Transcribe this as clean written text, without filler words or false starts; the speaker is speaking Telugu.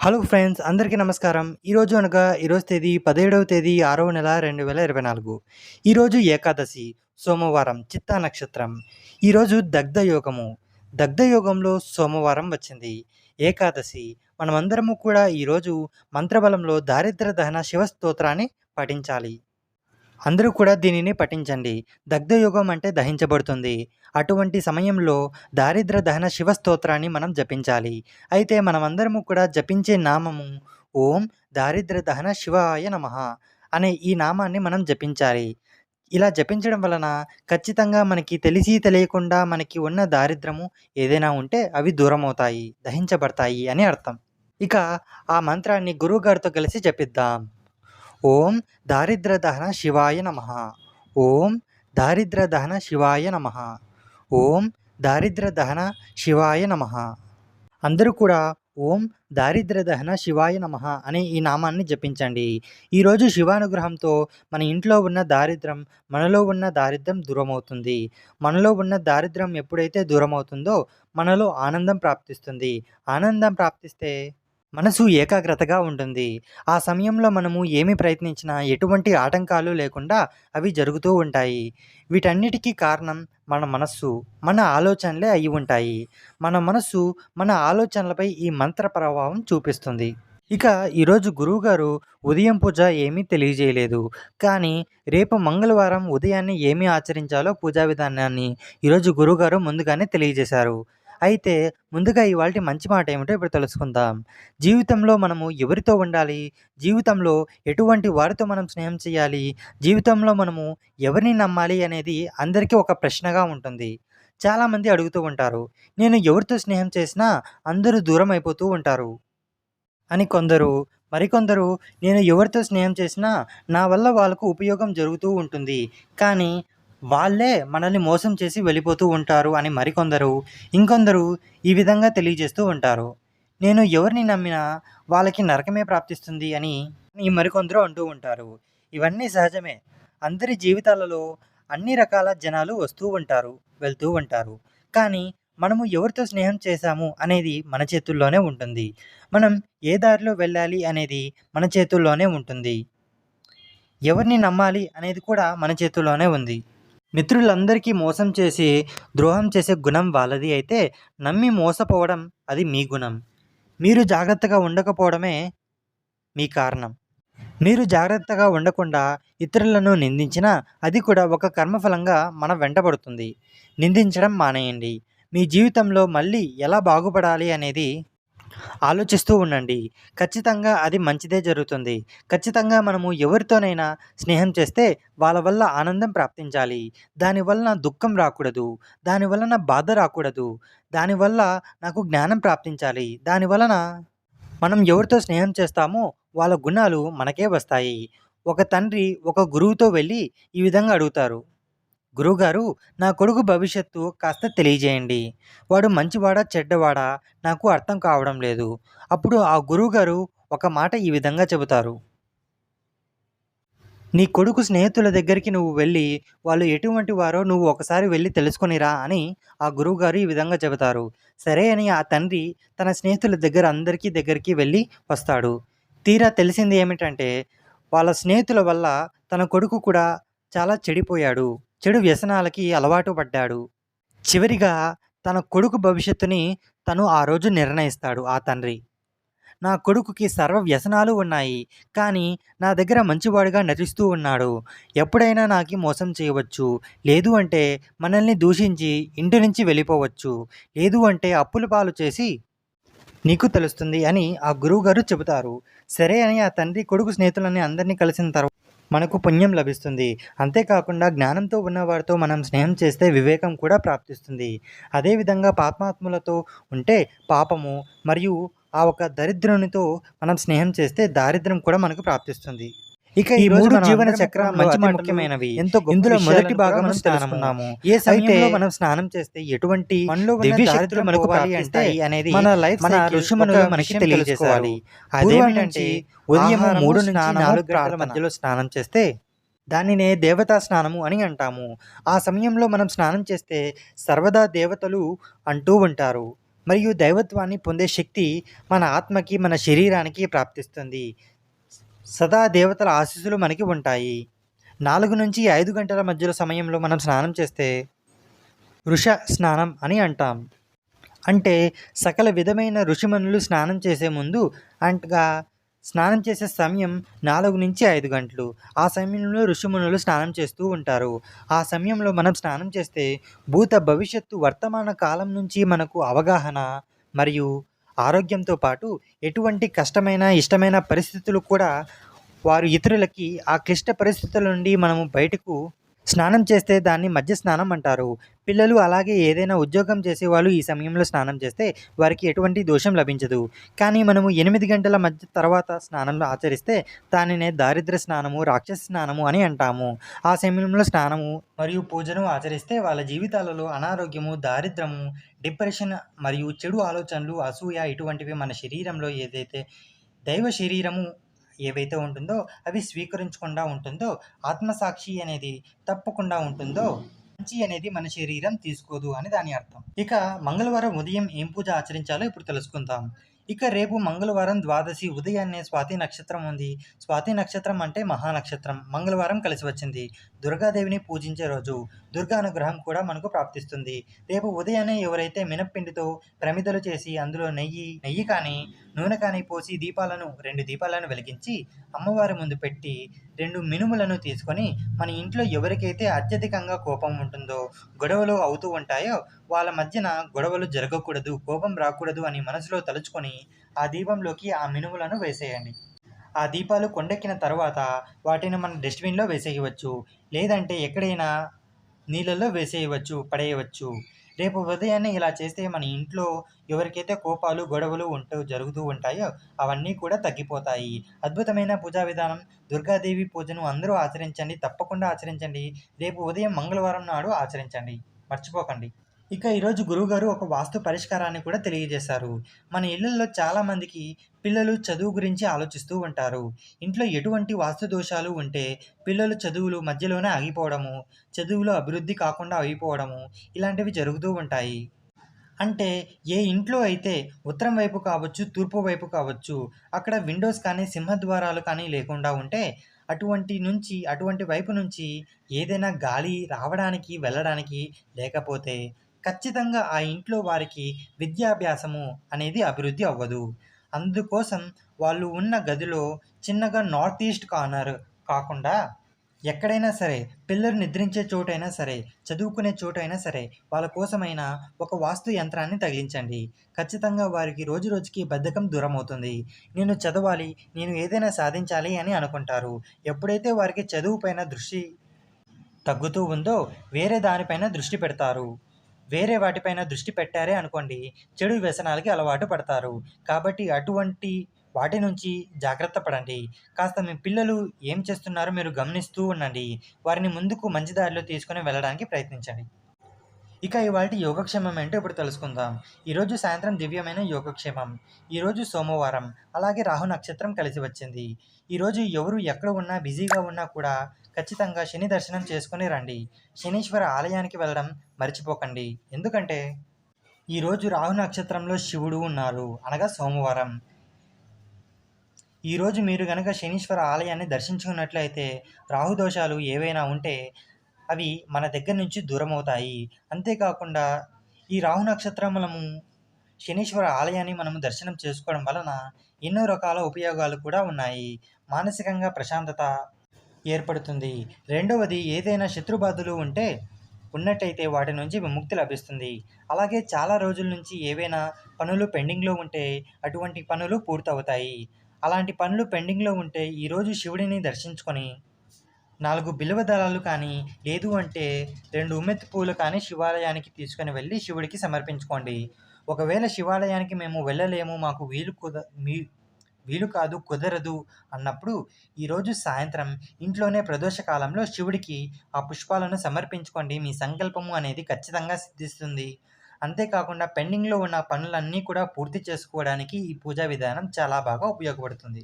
హలో ఫ్రెండ్స్ అందరికీ నమస్కారం. ఈరోజు అనగా ఈరోజు తేదీ 17వ తేదీ 6వ నెల 2024. ఈరోజు ఏకాదశి, సోమవారం, చిత్తా నక్షత్రం. ఈరోజు దగ్ధ యోగము. దగ్ధ యోగంలో సోమవారం వచ్చింది. ఏకాదశి. మనమందరము కూడా ఈరోజు మంత్రబలంలో దారిద్ర్య దహన శివ స్తోత్రాన్ని పఠించాలి. అందరూ కూడా దీనిని పఠించండి. దగ్ధయోగం అంటే దహించబడుతుంది. అటువంటి సమయంలో దారిద్ర్య దహన శివ స్తోత్రాన్ని మనం జపించాలి. అయితే మనమందరము కూడా జపించే నామము ఓం దారిద్ర్య దహన శివాయ నమః అనే ఈ నామాన్ని మనం జపించాలి. ఇలా జపించడం వలన ఖచ్చితంగా మనకి తెలిసి తెలియకుండా మనకి ఉన్న దారిద్రము ఏదైనా ఉంటే అవి దూరమవుతాయి, దహించబడతాయి అని అర్థం. ఇక ఆ మంత్రాన్ని గురువుగారితో కలిసి జపిద్దాం. ఓం దారిద్ర్య దహన శివాయ నమః. ఓం దారిద్ర్య దహన శివాయ నమః. ఓం దారిద్ర్య దహన శివాయ నమః. అందరూ కూడా ఓం దారిద్ర్య దహన శివాయ నమః అనే ఈ నామాన్ని జపించండి. ఈరోజు శివానుగ్రహంతో మన ఇంట్లో ఉన్న దారిద్ర్యం, మనలో ఉన్న దారిద్ర్యం దూరమవుతుంది. మనలో ఉన్న దారిద్ర్యం ఎప్పుడైతే దూరమవుతుందో మనలో ఆనందం ప్రాప్తిస్తుంది. ఆనందం ప్రాప్తిస్తే మనసు ఏకాగ్రతగా ఉంటుంది. ఆ సమయంలో మనము ఏమి ప్రయత్నించినా ఎటువంటి ఆటంకాలు లేకుండా అవి జరుగుతూ ఉంటాయి. వీటన్నిటికీ కారణం మన మనస్సు, మన ఆలోచనలే అయి ఉంటాయి. మన మనస్సు మన ఆలోచనలపై ఈ మంత్ర ప్రభావం చూపిస్తుంది. ఇక ఈరోజు గురువుగారు ఉదయం పూజ ఏమీ తెలియజేయలేదు. కానీ రేపు మంగళవారం ఉదయాన్నే ఏమి ఆచరించాలో పూజా విధానాన్ని ఈరోజు గురువుగారు ముందుగానే తెలియజేశారు. అయితే ముందుగా ఇవాల్టి మంచి మాట ఏమిటో ఇప్పుడు తెలుసుకుందాం. జీవితంలో మనము ఎవరితో ఉండాలి? జీవితంలో ఎటువంటి వారితో మనం స్నేహం చేయాలి? జీవితంలో మనము ఎవరిని నమ్మాలి అనేది అందరికీ ఒక ప్రశ్నగా ఉంటుంది. చాలామంది అడుగుతూ ఉంటారు. నేను ఎవరితో స్నేహం చేసినా అందరూ దూరం అయిపోతూ ఉంటారు అని కొందరు. మరికొందరు నేను ఎవరితో స్నేహం చేసినా నా వల్ల వాళ్ళకు ఉపయోగం జరుగుతూ ఉంటుంది. కానీ వాళ్ళే మనల్ని మోసం చేసి వెళ్ళిపోతూ ఉంటారు అని మరికొందరు. ఇంకొందరు ఈ విధంగా తెలియజేస్తూ ఉంటారు. నేను ఎవరిని నమ్మినా వాళ్ళకి నరకమే ప్రాప్తిస్తుంది అని ఈ మరికొందరు అంటూ ఉంటారు. ఇవన్నీ సహజమే. అందరి జీవితాలలో అన్ని రకాల జనాలు వస్తూ ఉంటారు, వెళ్తూ ఉంటారు. కానీ మనము ఎవరితో స్నేహం చేశాము అనేది మన చేతుల్లోనే ఉంటుంది. మనం ఏ దారిలో వెళ్ళాలి అనేది మన చేతుల్లోనే ఉంటుంది. ఎవరిని నమ్మాలి అనేది కూడా మన చేతుల్లోనే ఉంది. మిత్రులందరికీ మోసం చేసి ద్రోహం చేసే గుణం వాళ్ళది అయితే నమ్మి మోసపోవడం అది మీ గుణం. మీరు జాగ్రత్తగా ఉండకపోవడమే మీ కారణం. మీరు జాగ్రత్తగా ఉండకుండా ఇతరులను నిందించినా అది కూడా ఒక కర్మఫలంగా మన వెంటబడుతుంది. నిందించడం మానేయండి. మీ జీవితంలో మళ్ళీ ఎలా బాగుపడాలి అనేది ఆలోచిస్తూ ఉండండి. ఖచ్చితంగా అది మంచిదే జరుగుతుంది. ఖచ్చితంగా మనము ఎవరితోనైనా స్నేహం చేస్తే వాళ్ళ వల్ల ఆనందం ప్రాప్తించాలి. దానివలన దుఃఖం రాకూడదు. దానివలన బాధ రాకూడదు. దానివల్ల నాకు జ్ఞానం ప్రాప్తించాలి. దానివలన మనం ఎవరితో స్నేహం చేస్తామో వాళ్ళ గుణాలు మనకే వస్తాయి. ఒక తండ్రి ఒక గురువుతో వెళ్ళి ఈ విధంగా అడుగుతారు. గురువుగారు, నా కొడుకు భవిష్యత్తు కాస్త తెలియజేయండి. వాడు మంచివాడా చెడ్డవాడా నాకు అర్థం కావడం లేదు. అప్పుడు ఆ గురువుగారు ఒక మాట ఈ విధంగా చెబుతారు. నీ కొడుకు స్నేహితుల దగ్గరికి నువ్వు వెళ్ళి వాళ్ళు ఎటువంటి వారో నువ్వు ఒకసారి వెళ్ళి తెలుసుకొనిరా అని ఆ గురువుగారు ఈ విధంగా చెబుతారు. సరే అని ఆ తండ్రి తన స్నేహితుల దగ్గరికి వెళ్ళి వస్తాడు. తీరా తెలిసింది ఏమిటంటే వాళ్ళ స్నేహితుల వల్ల తన కొడుకు కూడా చాలా చెడిపోయాడు. చెడు వ్యసనాలకి అలవాటు పడ్డాడు. చివరిగా తన కొడుకు భవిష్యత్తుని తను ఆ రోజు నిర్ణయిస్తాడు ఆ తండ్రి. నా కొడుకుకి సర్వ వ్యసనాలు ఉన్నాయి. కానీ నా దగ్గర మంచివాడిగా నటిస్తూ ఉన్నాడు. ఎప్పుడైనా నాకి మోసం చేయవచ్చు. లేదు అంటే మనల్ని దూషించి ఇంటి నుంచి వెళ్ళిపోవచ్చు. లేదు అంటే అప్పుల పాలు చేసి నీకు తెలుస్తుంది అని ఆ గురువుగారు చెబుతారు. సరే అని ఆ తండ్రి కొడుకు స్నేహితులని అందరినీ కలిసిన తర్వాత మనకు పుణ్యం లభిస్తుంది. అంతేకాకుండా జ్ఞానంతో ఉన్నవారితో మనం స్నేహం చేస్తే వివేకం కూడా ప్రాప్తిస్తుంది. అదేవిధంగా పాపాత్ములతో ఉంటే పాపము మరియు ఆ ఒక దరిద్రునితో మనం స్నేహం చేస్తే దారిద్ర్యం కూడా మనకు ప్రాప్తిస్తుంది. ఇక ఈ మూడు జీవన చక్రం మంచి ముఖ్యమైనవి. ఇందులో మొదటి భాగం స్నానము. ఏ సమయంలో మనం స్నానం చేస్తే ఎటువంటి దివ్య శక్తులు మనకు ప్రాప్తిస్తాయి అనేది మన లైఫ్ మన ఋషిమునులు మనకి తెలియజేసుకోవాలి. అదేమిటంటే ఉదయం 3 నుంచి 4 గంటల మధ్యలో స్నానం చేస్తే దానినే దేవతా స్నానము అని అంటాము. ఆ సమయంలో మనం స్నానం చేస్తే సర్వదా దేవతలు అంటూ ఉంటారు. మరియు దైవత్వాన్ని పొందే శక్తి మన ఆత్మకి, మన శరీరానికి ప్రాప్తిస్తుంది. సదా దేవతల ఆశీస్సులు మనకి ఉంటాయి. 4-5 గంటల మధ్యలో సమయంలో మనం స్నానం చేస్తే వృష స్నానం అని అంటాం. అంటే సకల విధమైన ఋషిమునులు స్నానం చేసే ముందు అంటగా స్నానం చేసే సమయం 4-5 గంటలు. ఆ సమయంలో ఋషిమునులు స్నానం చేస్తూ ఉంటారు. ఆ సమయంలో మనం స్నానం చేస్తే భూత, భవిష్యత్తు, వర్తమాన కాలం నుంచి మనకు అవగాహన మరియు ఆరోగ్యంతో పాటు ఎటువంటి కష్టమైన, ఇష్టమైన పరిస్థితులు కూడా వారు ఇతరులకి ఆ క్లిష్ట పరిస్థితుల నుండి మనము బయటకు స్నానం చేస్తే దాన్ని మధ్య స్నానం అంటారు. పిల్లలు అలాగే ఏదైనా ఉద్యోగం చేసేవాళ్ళు ఈ సమయంలో స్నానం చేస్తే వారికి ఎటువంటి దోషం లభించదు. కానీ మనము 8 గంటల మధ్య తర్వాత స్నానంలో ఆచరిస్తే దానినే దారిద్ర్య స్నానము, రాక్షస స్నానము అని అంటాము. ఆ సమయంలో స్నానము మరియు పూజను ఆచరిస్తే వాళ్ళ జీవితాలలో అనారోగ్యము, దారిద్రము, డిప్రెషన్ మరియు చెడు ఆలోచనలు, అసూయ ఇటువంటివి మన శరీరంలో ఏదైతే దైవ శరీరము ఏవైతే ఉంటుందో అవి స్వీకరించకుండా ఉంటుందో, ఆత్మసాక్షి అనేది తప్పకుండా ఉంటుందో, మంచి అనేది మన శరీరం తీసుకోదు అని దాని అర్థం. ఇక మంగళవారం ఉదయం ఏం పూజ ఆచరించాలో ఇప్పుడు తెలుసుకుందాం. ఇక రేపు మంగళవారం ద్వాదశి ఉదయాన్నే స్వాతి నక్షత్రం ఉంది. స్వాతి నక్షత్రం అంటే మహానక్షత్రం. మంగళవారం కలిసి వచ్చింది. దుర్గాదేవిని పూజించే రోజు. దుర్గా అనుగ్రహం కూడా మనకు ప్రాప్తిస్తుంది. రేపు ఉదయాన్నే ఎవరైతే మినప్పిండితో ప్రమిదలు చేసి అందులో నెయ్యి కానీ నూనె కానీ పోసి 2 దీపాలను వెలిగించి అమ్మవారి ముందు పెట్టి 2 మినుములను తీసుకొని మన ఇంట్లో ఎవరికైతే అత్యధికంగా కోపం ఉంటుందో, గొడవలు అవుతూ ఉంటాయో వాళ్ళ మధ్యన గొడవలు జరగకూడదు, కోపం రాకూడదు అని మనసులో తలుచుకొని ఆ దీపంలోకి ఆ మినుములను వేసేయండి. ఆ దీపాలు కొండెక్కిన తర్వాత వాటిని మనం డస్ట్‌బిన్‌లో వేసేయవచ్చు. లేదంటే ఎక్కడైనా నీళ్ళల్లో వేసేయవచ్చు, పడేయవచ్చు. రేపు ఉదయాన్నే ఇలా చేస్తే మన ఇంట్లో ఎవరికైతే కోపాలు, గొడవలు జరుగుతూ ఉంటాయో అవన్నీ కూడా తగ్గిపోతాయి. అద్భుతమైన పూజా విధానం. దుర్గాదేవి పూజను అందరూ ఆచరించండి. తప్పకుండా ఆచరించండి. రేపు ఉదయం మంగళవారం నాడు ఆచరించండి. మర్చిపోకండి. ఇక ఈరోజు గురువుగారు ఒక వాస్తు పరిష్కారాన్ని కూడా తెలియజేశారు. మన ఇళ్లల్లో చాలామందికి పిల్లలు చదువు గురించి ఆలోచిస్తూ ఉంటారు. ఇంట్లో ఎటువంటి వాస్తు దోషాలు ఉంటే పిల్లలు చదువులు మధ్యలోనే ఆగిపోవడము, చదువులో అభివృద్ధి కాకుండా అయిపోవడము ఇలాంటివి జరుగుతూ ఉంటాయి. అంటే ఏ ఇంట్లో అయితే ఉత్తరం వైపు కావచ్చు, తూర్పు వైపు కావచ్చు, అక్కడ విండోస్ కానీ, సింహద్వారాలు కానీ లేకుండా ఉంటే అటువంటి వైపు నుంచి ఏదైనా గాలి రావడానికి, వెళ్ళడానికి లేకపోతే ఖచ్చితంగా ఆ ఇంట్లో వారికి విద్యాభ్యాసము అనేది అభివృద్ధి అవ్వదు. అందుకోసం వాళ్ళు ఉన్న గదిలో చిన్నగా నార్త్ ఈస్ట్ కార్నర్ కాకుండా ఎక్కడైనా సరే పిల్లలు నిద్రించే చోటైనా సరే, చదువుకునే చోటైనా సరే వాళ్ళ కోసమైనా ఒక వాస్తు యంత్రాన్ని తగిలించండి. ఖచ్చితంగా వారికి రోజు రోజుకి బద్ధకం దూరమవుతుంది. నేను చదవాలి, నేను ఏదైనా సాధించాలి అని అనుకుంటారు. ఎప్పుడైతే వారికి చదువు పైన దృష్టి తగ్గుతూ ఉందో వేరే దానిపైన దృష్టి పెడతారు. వేరే వాటిపైన దృష్టి పెట్టారే అనుకోండి చెడు వ్యసనాలకి అలవాటు పడతారు. కాబట్టి అటువంటి వాటి నుంచి జాగ్రత్త పడండి. కాస్త మీ పిల్లలు ఏం చేస్తున్నారో మీరు గమనిస్తూ ఉండండి. వారిని ముందుకు మంచి దారిలో తీసుకొని వెళ్ళడానికి ప్రయత్నించండి. ఇక ఇవాల్టి యోగక్షేమం ఏంటో ఇప్పుడు తెలుసుకుందాం. ఈరోజు సాయంత్రం దివ్యమైన యోగక్షేమం. ఈరోజు సోమవారం. అలాగే రాహు నక్షత్రం కలిసి వచ్చింది. ఈరోజు ఎవరు ఎక్కడ ఉన్నా బిజీగా ఉన్నా కూడా ఖచ్చితంగా శని దర్శనం చేసుకొని రండి. శనీశ్వర ఆలయానికి వెళ్ళడం మర్చిపోకండి. ఎందుకంటే ఈరోజు రాహు నక్షత్రంలో శివుడు ఉన్నారు. అనగా సోమవారం. ఈరోజు మీరు గనక శనీశ్వర ఆలయాన్ని దర్శించుకున్నట్లయితే రాహుదోషాలు ఏవైనా ఉంటే అవి మన దగ్గర నుంచి దూరమవుతాయి. అంతేకాకుండా ఈ రాహు నక్షత్రములము శనీశ్వర ఆలయాన్ని మనము దర్శనం చేసుకోవడం వలన ఎన్నో రకాల ఉపయోగాలు కూడా ఉన్నాయి. మానసికంగా ప్రశాంతత ఏర్పడుతుంది. రెండవది ఏదైనా శత్రుబాధలు ఉన్నట్టయితే వాటి నుంచి విముక్తి లభిస్తుంది. అలాగే చాలా రోజుల నుంచి ఏవైనా పనులు పెండింగ్‌లో ఉంటే అటువంటి పనులు పూర్తవుతాయి. అలాంటి పనులు పెండింగ్‌లో ఉంటే ఈరోజు శివుడిని దర్శించుకొని 4 బిల్వ దళాలు కానీ, లేదు అంటే 2 ఉమ్మెత్తి పూలు కానీ శివాలయానికి తీసుకొని వెళ్ళి శివుడికి సమర్పించుకోండి. ఒకవేళ శివాలయానికి మేము వెళ్ళలేము, మాకు వీలు కాదు, కుదరదు అన్నప్పుడు ఈరోజు సాయంత్రం ఇంట్లోనే ప్రదోష కాలంలో శివుడికి ఆ పుష్పాలను సమర్పించుకోండి. మీ సంకల్పము అనేది ఖచ్చితంగా సిద్ధిస్తుంది. అంతేకాకుండా పెండింగ్‌లో ఉన్న పనులన్నీ కూడా పూర్తి చేసుకోవడానికి ఈ పూజా విధానం చాలా బాగా ఉపయోగపడుతుంది.